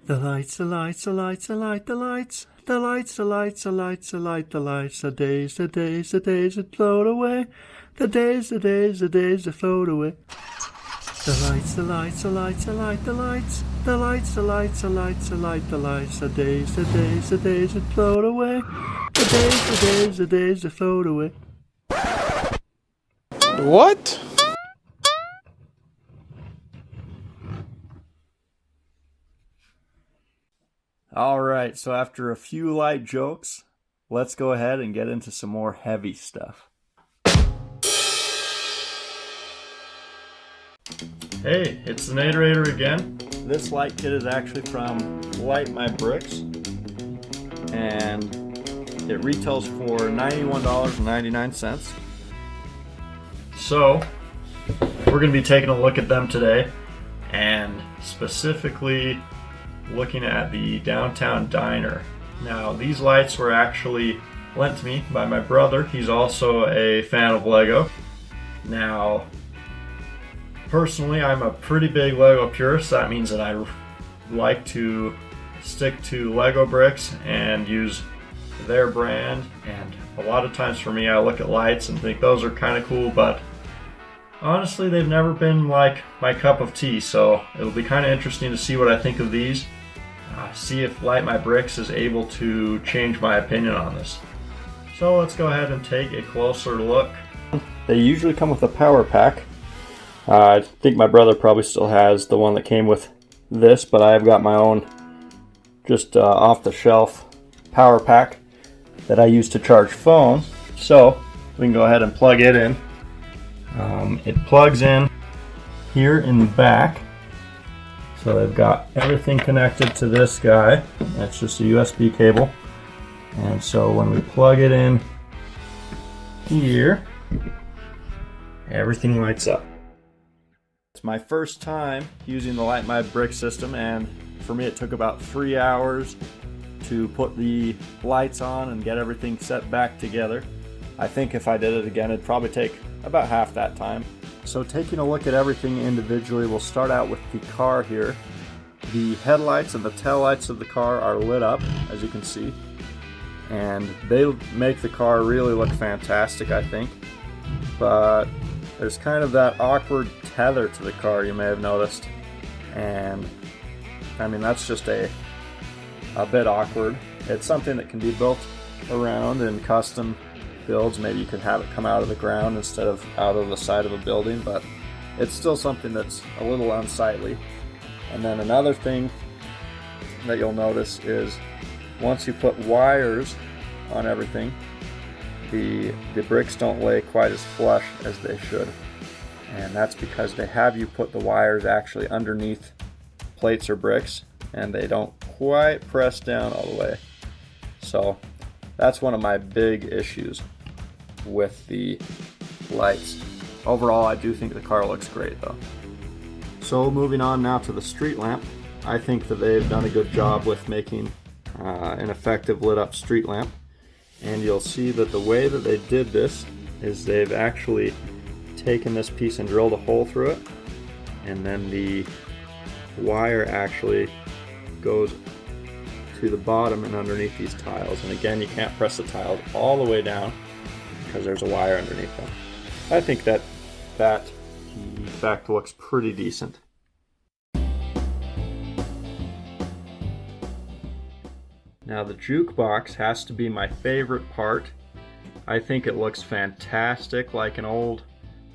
The lights, the lights, the lights, the light, the lights. The lights, the lights, the lights, the light, the lights. The days, the days, the days that float away. The days, the days, the days that float away. The lights, the lights, the lights, the light, the lights. The lights, the lights, the lights, the light, the lights. The days, the days, the days that float away. The days, the days, the days that float away. What? Alright, so after a few light jokes, let's go ahead and get into some more heavy stuff. Hey, it's the Naterator again. This light kit is actually from LightMyBricks, and it retails for $91.99. So, we're going to be taking a look at them today, and specifically looking at the Downtown Diner. Now, these lights were actually lent to me by my brother. He's also a fan of Lego. Now, personally, I'm a pretty big Lego purist. That means that I like to stick to Lego bricks and use their brand. And a lot of times for me, I look at lights and think those are kind of cool, but honestly, they've never been like my cup of tea. So it'll be kind of interesting to see what I think of these. See if LightMyBricks is able to change my opinion on this. So let's go ahead and take a closer look. They usually come with a power pack. I think my brother probably still has the one that came with this, but I've got my own just off-the-shelf power pack that I use to charge phones. So we can go ahead and plug it in. It plugs in here in the back. So they've got everything connected to this guy. That's just a USB cable. And so when we plug it in here, everything lights up. It's my first time using the LightMyBricks system, and for me it took about 3 hours to put the lights on and get everything set back together. I think if I did it again, it'd probably take about half that time. So taking a look at everything individually, we'll start out with the car here. The headlights and the taillights of the car are lit up, as you can see, and they make the car really look fantastic, I think. But there's kind of that awkward tether to the car, you may have noticed, and I mean that's just a bit awkward. It's something that can be built around in custom builds. Maybe you could have it come out of the ground instead of out of the side of a building, but it's still something that's a little unsightly. And then another thing that you'll notice is once you put wires on everything, the bricks don't lay quite as flush as they should, and that's because they have you put the wires actually underneath plates or bricks, and they don't quite press down all the way. So that's one of my big issues with the lights. Overall, I do think the car looks great though. So moving on now to the street lamp. I think that they've done a good job with making an effective lit up street lamp. And you'll see that the way that they did this is they've actually taken this piece and drilled a hole through it, and then the wire actually goes to the bottom and underneath these tiles. And again, you can't press the tiles all the way down because there's a wire underneath them. I think that effect looks pretty decent. Now the jukebox has to be my favorite part. I think it looks fantastic, like an old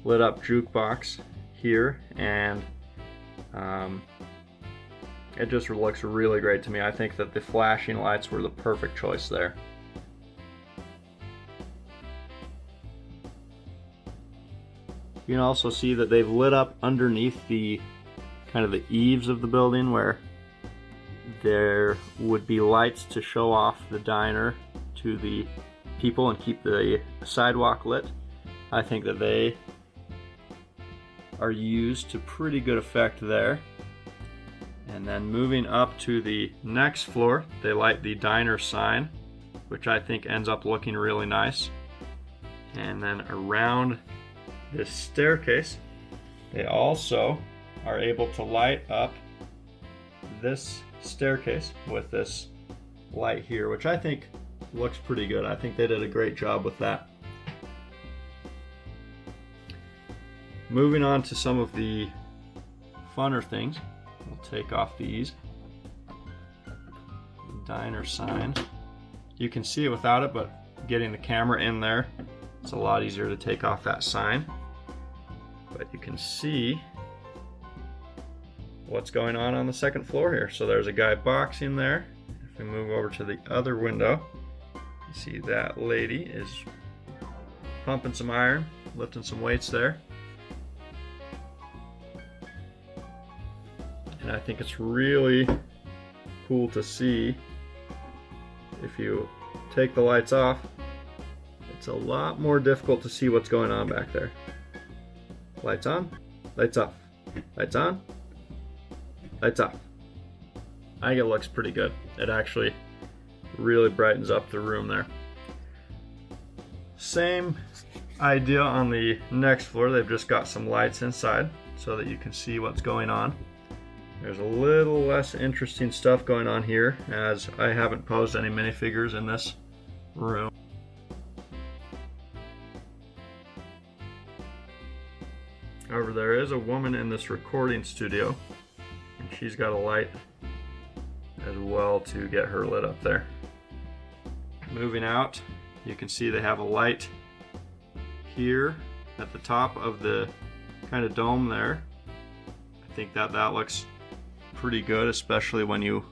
lit up jukebox here, and it just looks really great to me. I think that the flashing lights were the perfect choice there. You can also see that they've lit up underneath the kind of the eaves of the building where there would be lights to show off the diner to the people and keep the sidewalk lit. I think that they are used to pretty good effect there. And then moving up to the next floor, they light the diner sign, which I think ends up looking really nice. And then around this staircase, they also are able to light up this staircase with this light here, which I think looks pretty good. I think they did a great job with that. Moving on to some of the funner things, we'll take off these. Diner sign. You can see it without it, but getting the camera in there, it's a lot easier to take off that sign. But you can see what's going on the second floor here. So there's a guy boxing there. If we move over to the other window, you see that lady is pumping some iron, lifting some weights there. And I think it's really cool to see. If you take the lights off, it's a lot more difficult to see what's going on back there. Lights on, lights off, lights on, lights off. I think it looks pretty good. It actually really brightens up the room there. Same idea on the next floor. They've just got some lights inside so that you can see what's going on. There's a little less interesting stuff going on here, as I haven't posed any minifigures in this room. However, there is a woman in this recording studio, and she's got a light as well to get her lit up there. Moving out, you can see they have a light here at the top of the kind of dome there. I think that looks pretty good, especially when you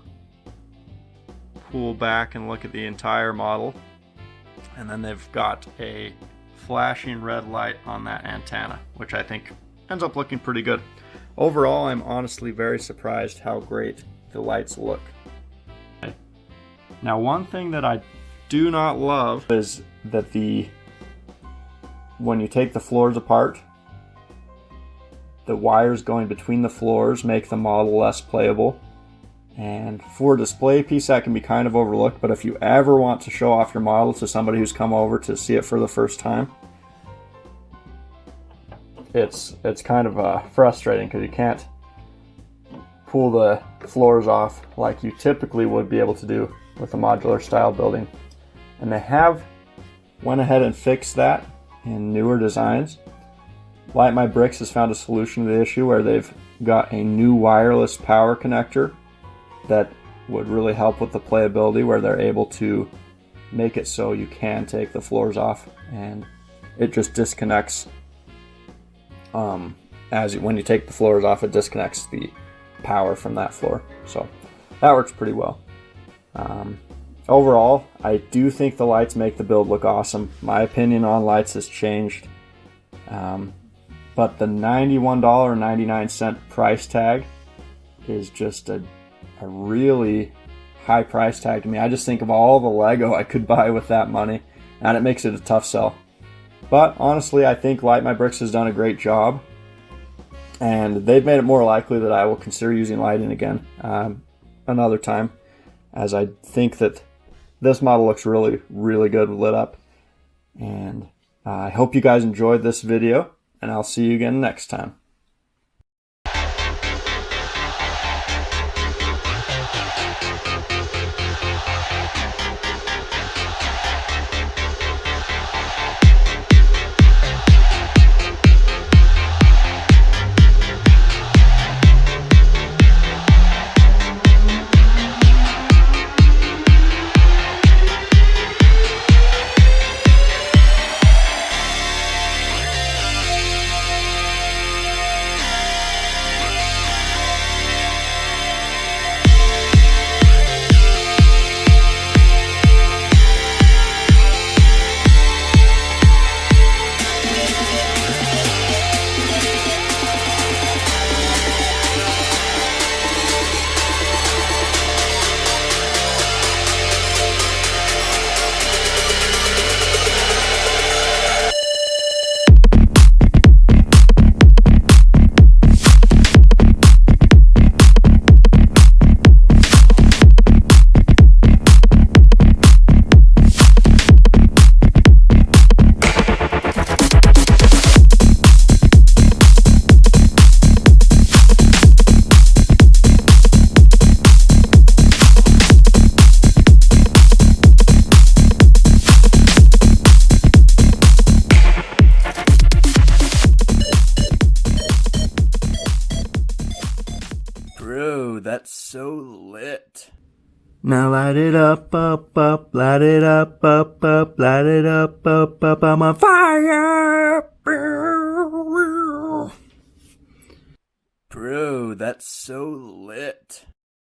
pull back and look at the entire model. And then they've got a flashing red light on that antenna, which I think ends up looking pretty good. Overall, I'm honestly very surprised how great the lights look. Now, one thing that I do not love is that when you take the floors apart, the wires going between the floors make the model less playable. And for a display piece, that can be kind of overlooked, but if you ever want to show off your model to somebody who's come over to see it for the first time, it's kind of frustrating because you can't pull the floors off like you typically would be able to do with a modular style building. And they have went ahead and fixed that in newer designs. LightMyBricks has found a solution to the issue where they've got a new wireless power connector that would really help with the playability, where they're able to make it so you can take the floors off and it just disconnects. When you take the floors off, it disconnects the power from that floor. So that works pretty well. Overall, I do think the lights make the build look awesome. My opinion on lights has changed. But the $91.99 price tag is just a really high price tag to me. I just think of all the Lego I could buy with that money, and it makes it a tough sell. But honestly, I think LightMyBricks has done a great job, and they've made it more likely that I will consider using lighting again another time, as I think that this model looks really, really good lit up. And I hope you guys enjoyed this video, and I'll see you again next time. Bro, that's so lit. Now light it up, light it up, light it up, I'm on fire! Bro, that's so lit.